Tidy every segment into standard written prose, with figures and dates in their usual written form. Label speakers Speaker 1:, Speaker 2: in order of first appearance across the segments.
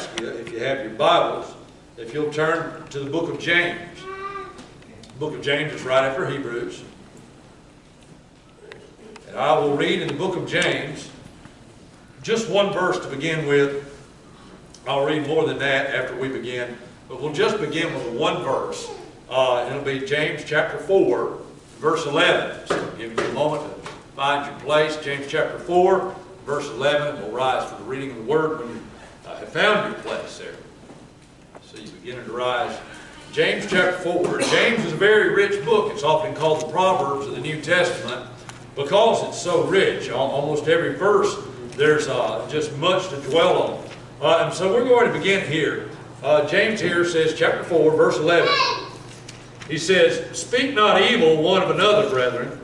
Speaker 1: ask you, if you have your Bibles, if you'll turn to the book of James. The book of James is right after Hebrews. And I will read in the book of James just one verse to begin with. I'll read more than that after we begin, but we'll just begin with one verse. It'll be James chapter 4, verse 11. So I'll give you a moment to find your place. James chapter 4, verse 11, and we'll rise for the reading of the word when you have found your place there. So you beginning to rise. James chapter 4. James is a very rich book. It's often called the Proverbs of the New Testament because it's so rich. Almost every verse, there's just much to dwell on. And so we're going to begin here. James here says, chapter 4, verse 11. He says, "Speak not evil one of another, brethren.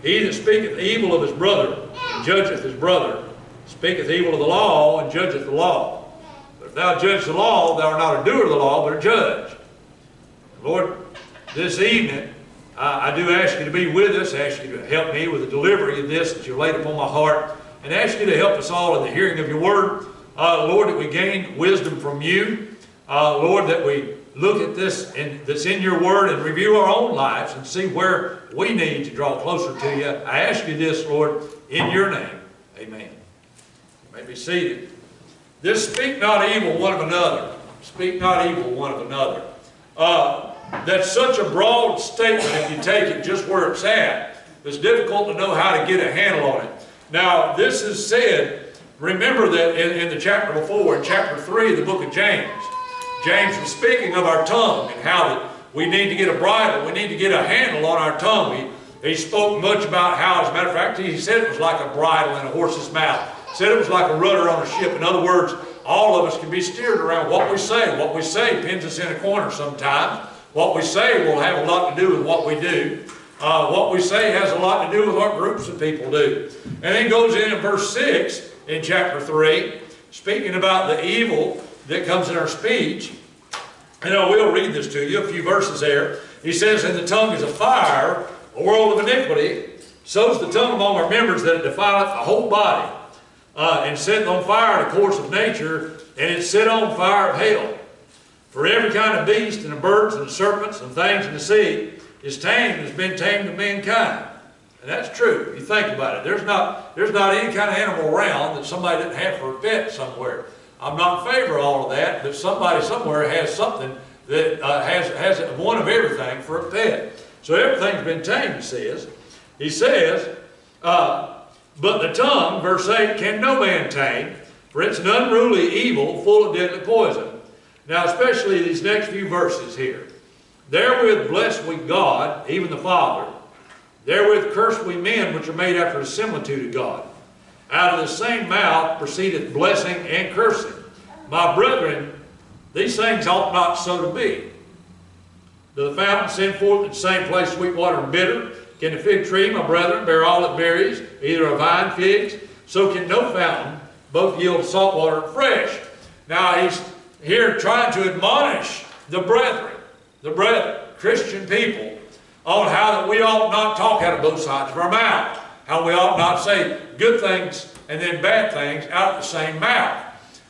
Speaker 1: He that speaketh evil of his brother, and judgeth his brother, speaketh evil of the law, and judgeth the law. But if thou judge the law, thou art not a doer of the law, but a judge." Lord, this evening, I do ask you to be with us. I ask you to help me with the delivery of this that you laid upon my heart. And ask you to help us all in the hearing of your word. Lord, that we gain wisdom from you. Lord, that we look at this that's in your word and review our own lives and see where we need to draw closer to you. I ask you this, Lord, in your name. Amen. You may be seated. This speak not evil one of another. Speak not evil one of another. That's such a broad statement if you take it just where it's at. It's difficult to know how to get a handle on it. Now, this is said, remember that in the chapter before, in chapter 3 of the book of James, James was speaking of our tongue and how that we need to get a bridle, we need to get a handle on our tongue. He spoke much about how, as a matter of fact, he said it was like a bridle in a horse's mouth. He said it was like a rudder on a ship. In other words, all of us can be steered around what we say. What we say pins us in a corner sometimes. What we say will have a lot to do with what we do. What we say has a lot to do with what groups of people do. And then goes in verse 6 in chapter 3, speaking about the evil that comes in our speech. And I will read this to you, a few verses there. He says, "And the tongue is a fire, a world of iniquity. So is the tongue among our members, that it defileth the whole body, and setteth on fire the course of nature, and it set on fire of hell. For every kind of beast, and of birds, and of serpents, and things in the sea, is tamed, has been tamed of mankind." And that's true. You think about it. There's not any kind of animal around that somebody didn't have for a pet somewhere. I'm not in favor of all of that, but somebody somewhere has something that has one of everything for a pet. So everything's been tamed, he says. He says, but the tongue, verse 8, can no man tame, for it's an unruly evil, full of deadly poison. Now, especially these next few verses here. "Therewith bless we God, even the Father. Therewith curse we men, which are made after the similitude of God. Out of the same mouth proceedeth blessing and cursing. My brethren, these things ought not so to be. Does the fountain send forth in the same place sweet water and bitter? Can the fig tree, my brethren, bear all it berries, either a vine, figs? So can no fountain both yield salt water and fresh." Now he's here trying to admonish the brethren, Christian people, on how that we ought not talk out of both sides of our mouth. How we ought not say good things and then bad things out of the same mouth.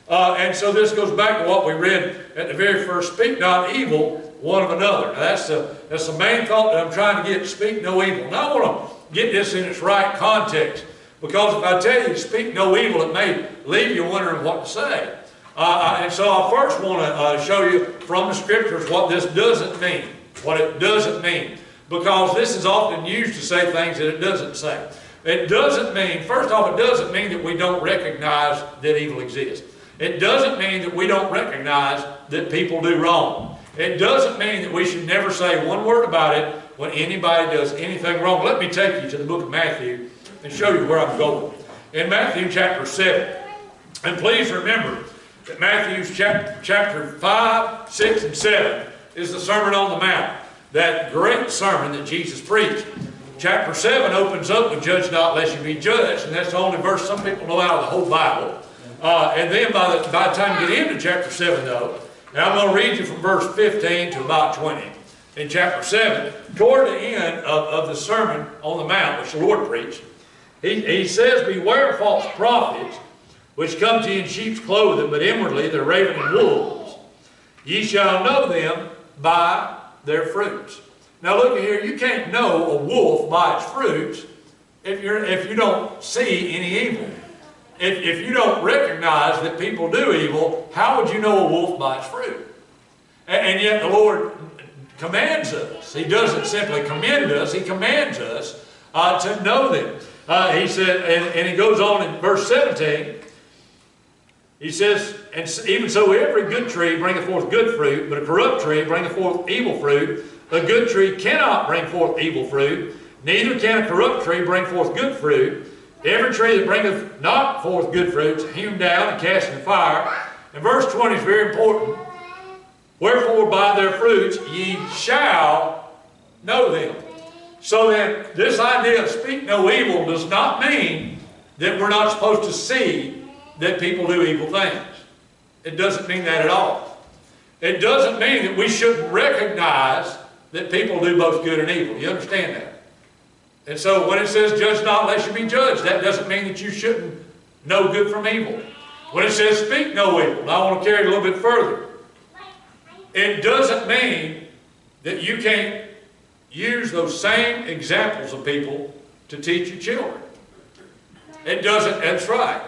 Speaker 1: And so this goes back to what we read at the very first, "Speak not evil one of another." Now that's the main thought that I'm trying to get, speak no evil. Now I want to get this in its right context, because if I tell you speak no evil, it may leave you wondering what to say. And so I first want to show you from the scriptures what this doesn't mean. What it doesn't mean. Because this is often used to say things that it doesn't say. It doesn't mean, first off, it doesn't mean that we don't recognize that evil exists. It doesn't mean that we don't recognize that people do wrong. It doesn't mean that we should never say one word about it when anybody does anything wrong. Let me take you to the book of Matthew and show you where I'm going. In Matthew chapter 7, and please remember that Matthew's chapter 5, 6, and 7 is the Sermon on the Mount, that great sermon that Jesus preached. Chapter 7 opens up with "Judge not lest you be judged," and that's the only verse some people know out of the whole Bible. And then by the time you get into chapter 7, though, and I'm going to read you from verse 15 to about 20. In chapter 7, toward the end of the Sermon on the Mount, which the Lord preached, he says, "Beware of false prophets,
Speaker 2: which come to you in sheep's clothing, but inwardly they're ravening wolves. Ye shall know them by their fruits. Now look at here, you can't know a wolf by its fruits if you don't see any evil. If you don't recognize that people do evil, how would you know a wolf by its fruit? And yet the Lord commands us. He doesn't simply commend us, He commands us to know them. He said, and he goes on in verse 17, he says, and even so every good tree bringeth forth good fruit, but a corrupt tree bringeth forth evil fruit. A good tree cannot bring forth evil fruit, neither can a corrupt tree bring forth good fruit. Every tree that bringeth not forth good fruit is hewn down and cast in the fire. And verse 20 is very important. Wherefore by their fruits ye shall know them. So then this idea of speak no evil does not mean that we're not supposed to see that people do evil things. It doesn't mean that at all. It doesn't mean that we shouldn't recognize that people do both good and evil. You understand that? And so when it says judge not lest you be judged, that doesn't mean that you shouldn't know good from evil. When it says speak no evil, and I want to carry it a little bit further, it doesn't mean that you can't use those same examples of people to teach your children. It doesn't, that's right.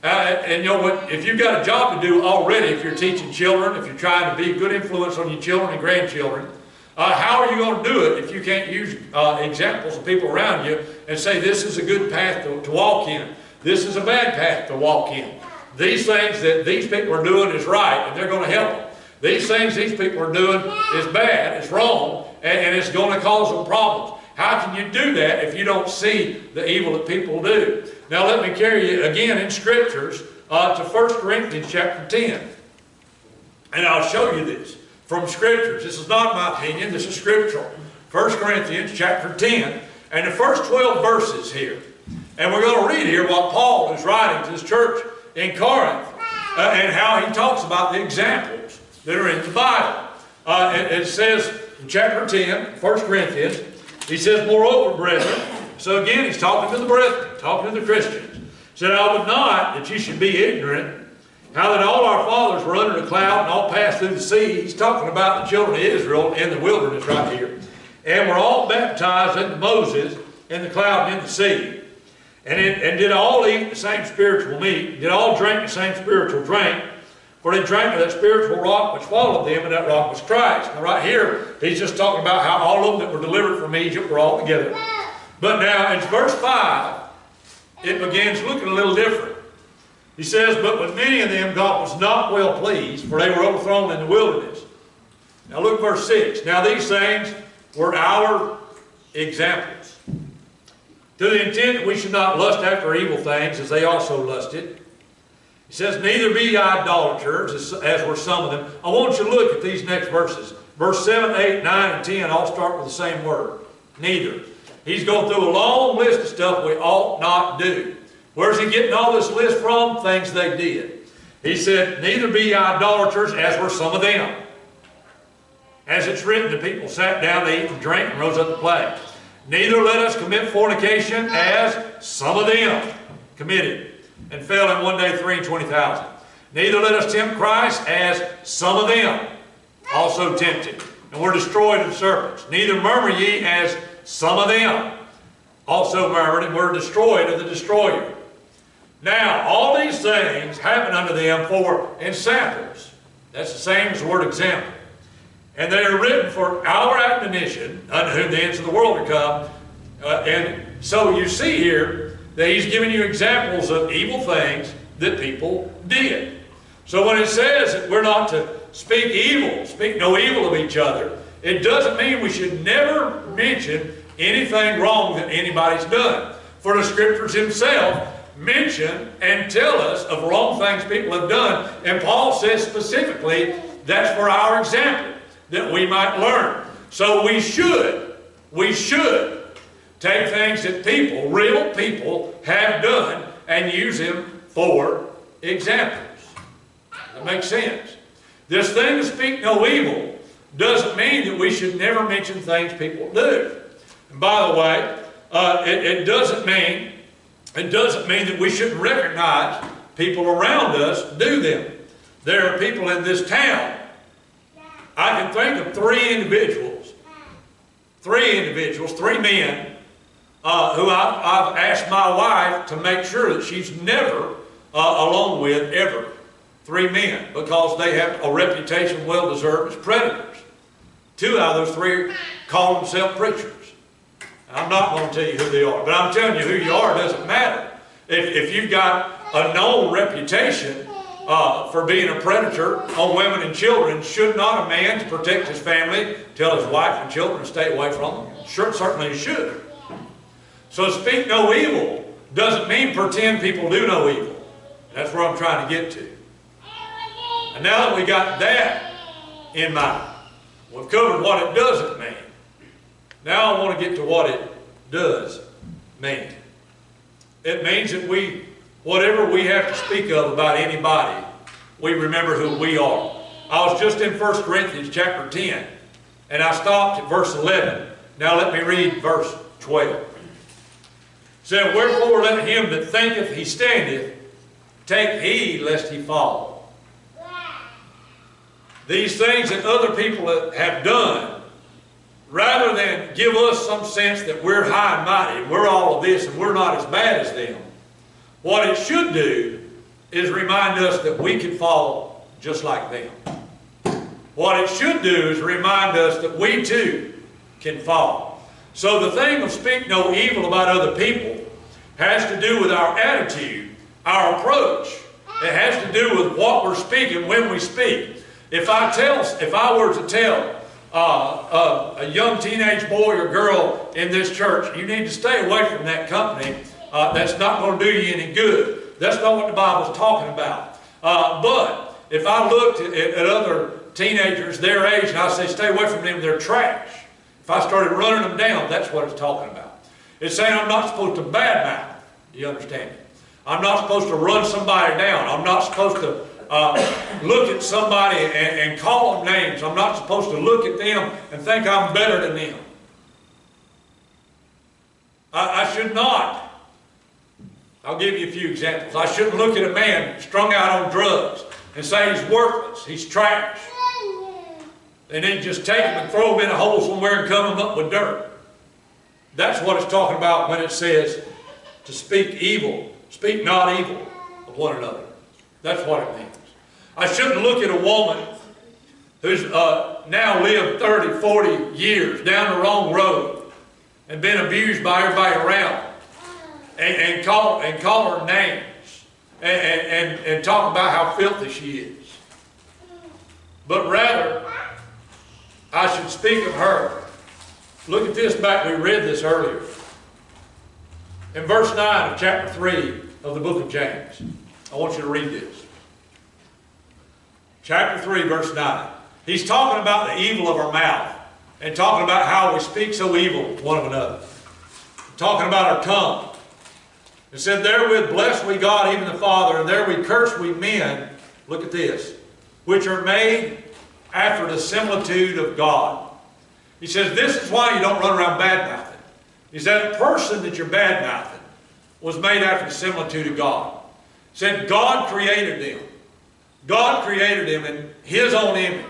Speaker 2: And you know what, if you've got a job to do already, if you're teaching children, if you're trying to be a good influence on your children and grandchildren, how are you going to do it if you can't use examples of people around you and say this is a good path to walk in, this is a bad path to walk in. These things that these people are doing is right and they're going to help them. These things these people are doing is bad, it's wrong, and it's going to cause them problems. How can you do that if you don't see the evil that people do? Now let me carry you again in Scriptures to 1 Corinthians chapter 10. And I'll show you this from Scriptures. This is not my opinion, this is scriptural. 1 Corinthians chapter 10 and the first 12 verses here. And we're going to read here what Paul is writing to this church in Corinth and how he talks about the examples that are in the Bible. It says in chapter 10, 1 Corinthians, he says, moreover, brethren, so again he's talking to the brethren, talking to the Christians. He said, I would not that you should be ignorant, how that all our fathers were under the cloud and all passed through the sea. He's talking about the children of Israel in the wilderness right here. And were all baptized into Moses in the cloud and in the sea. And did all eat the same spiritual meat, did all drink the same spiritual drink, for they drank of that spiritual rock which followed them, and that rock was Christ. Now right here, he's just talking about how all of them that were delivered from Egypt were all together. But now in verse 5, it begins looking a little different. He says, but with many of them God was not well pleased, for they were overthrown in the wilderness. Now look verse 6. Now these things were our examples, to the intent that we should not lust after evil things, as they also lusted. He says, neither be idolaters, as were some of them. I want you to look at these next verses. Verse 7, 8, 9, and 10 all start with the same word. Neither. He's going through a long list of stuff we ought not do. Where's he getting all this list from? Things they did. He said, neither be idolaters, as were some of them. As it's written, the people sat down to eat and drink and rose up to play. Neither let us commit fornication, as some of them committed, and fell in one day 320,000. Neither let us tempt Christ, as some of them also tempted, and were destroyed of serpents. Neither murmur ye, as some of them also murmured, and were destroyed of the destroyer. Now, all these things happen unto them for ensamples. That's the same as the word example. And they are written for our admonition, unto whom the ends of the world are come. And so you see here that he's giving you examples of evil things that people did. So when it says that we're not to speak evil, speak no evil of each other, it doesn't mean we should never mention anything wrong that anybody's done. For the Scriptures himself mention and tell us of wrong things people have done. And Paul says specifically, that's for our example, that we might learn. So we should take things that people, real people, have done and use them for examples. That makes sense. This thing to speak no evil doesn't mean that we should never mention things people do. And by the way, it doesn't mean that we shouldn't recognize people around us do them. There are people in this town. I can think of three individuals, three men, who I've asked my wife to make sure that she's never alone with, ever. Three men, because they have a reputation well deserved as predators. Two out of those three call themselves preachers. I'm not going to tell you who they are, but I'm telling you who you are doesn't matter. If you've got a known reputation for being a predator on women and children, should not a man, to protect his family, tell his wife and children to stay away from them? Sure, certainly he should. So speak no evil doesn't mean pretend people do no evil. That's where I'm trying to get to. And now that we got that in mind, we've covered what it doesn't mean. Now I want to get to what it does mean. It means that whatever we have to speak of about anybody, we remember who we are. I was just in 1 Corinthians chapter 10, and I stopped at verse 11. Now let me read verse 12. It said, "Wherefore let him that thinketh he standeth take heed lest he fall." These things that other people have done, rather than give us some sense that we're high and mighty, we're all of this, and we're not as bad as them, what it should do is remind us that we can fall just like them. What it should do is remind us that we too can fall. So the thing of speak no evil about other people has to do with our attitude, our approach. It has to do with what we're speaking when we speak. If I were to tell a young teenage boy or girl in this church, you need to stay away from that company, that's not going to do you any good. That's not what the Bible's talking about. But if I looked at other teenagers their age and I say stay away from them, they're trash. If I started running them down, that's what it's talking about. It's saying I'm not supposed to badmouth. Do you understand me? I'm not supposed to run somebody down. I'm not supposed to look at somebody and call them names. I'm not supposed to look at them and think I'm better than them. I should not. I'll give you a few examples. I shouldn't look at a man strung out on drugs and say he's worthless, he's trash. They need to just take him and throw him in a hole somewhere and cover him up with dirt. That's what it's talking about when it says to speak evil. Speak not evil of one another. That's what it means. I shouldn't look at a woman who's now lived 30, 40 years down the wrong road and been abused by everybody around and call her names and talk about how filthy she is. But rather, I should speak of her. Look at this back, we read this earlier. In verse 9 of chapter 3 of the book of James. I want you to read this. Chapter 3, verse 9. He's talking about the evil of our mouth and talking about how we speak so evil one of another. Talking about our tongue. It said, "Therewith bless we God, even the Father, and therewith curse we men," look at this, "which are made after the similitude of God." He says, this is why you don't run around bad-mouthing. He said, a person that you're bad-mouthing was made after the similitude of God. He said, God created them. God created them in His own image.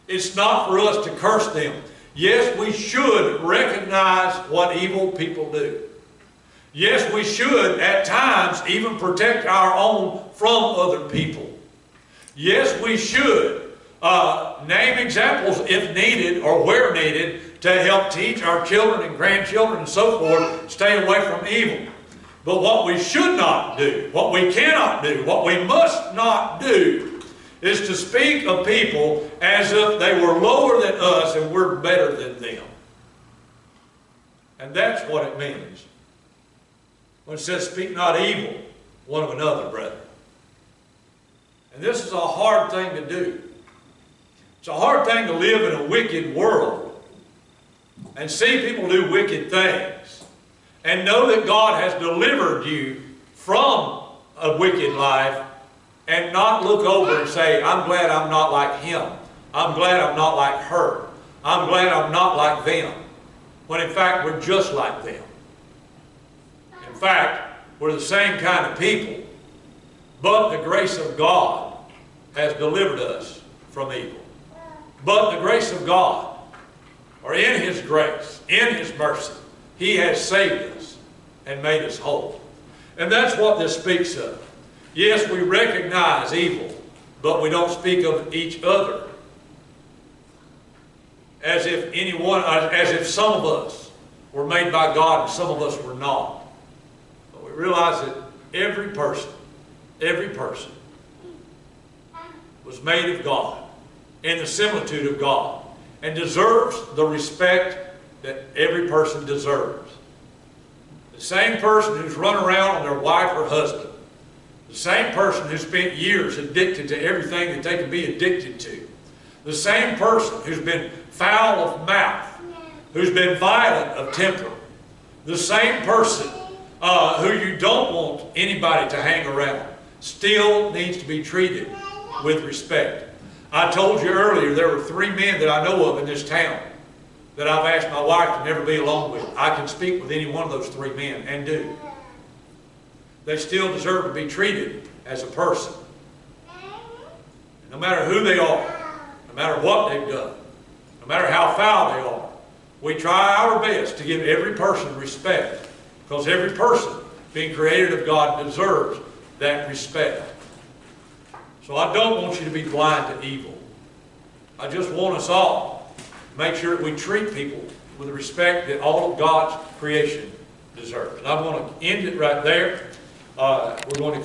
Speaker 2: It's not for us to curse them. Yes, we should recognize what evil people do. Yes, we should at times even protect our own from other people. Yes, we should name examples if needed or where needed to help teach our children and grandchildren and so forth, stay away from evil. But what we should not do, what we cannot do, what we must not do is to speak of people as if they were lower than us and we're better than them. And that's what it means when it says, speak not evil one of another, brethren. And this is a hard thing to do. It's a hard thing to live in a wicked world and see people do wicked things and know that God has delivered you from a wicked life and not look over and say, I'm glad I'm not like him. I'm glad I'm not like her. I'm glad I'm not like them. When in fact we're just like them. In fact, we're the same kind of people,
Speaker 1: But the grace of God has delivered us from evil. But the grace of God, or in His grace, in His mercy, He has saved us and made us whole. And that's what this speaks of. Yes, we recognize evil, but we don't speak of each other as if some of us were made by God and some of us were not. But we realize that every person was made of God, in the similitude of God, and deserves the respect that every person deserves. The same person who's run around on their wife or husband, the same person who spent years addicted to everything that they could be addicted to, the same person who's been foul of mouth, who's been violent of temper, the same person who you don't want anybody to hang around, still needs to be treated with respect. I told you earlier there were 3 men that I know of in this town that I've asked my wife to never be alone with. I can speak with any one of those 3 men, and do. They still deserve to be treated as a person. No matter who they are, no matter what they've done, no matter how foul they are, we try our best to give every person respect, because every person being created of God deserves that respect. So I don't want you to be blind to evil. I just want us all to make sure that we treat people with the respect that all of God's creation deserves. And I'm going to end it right there. We're going to close.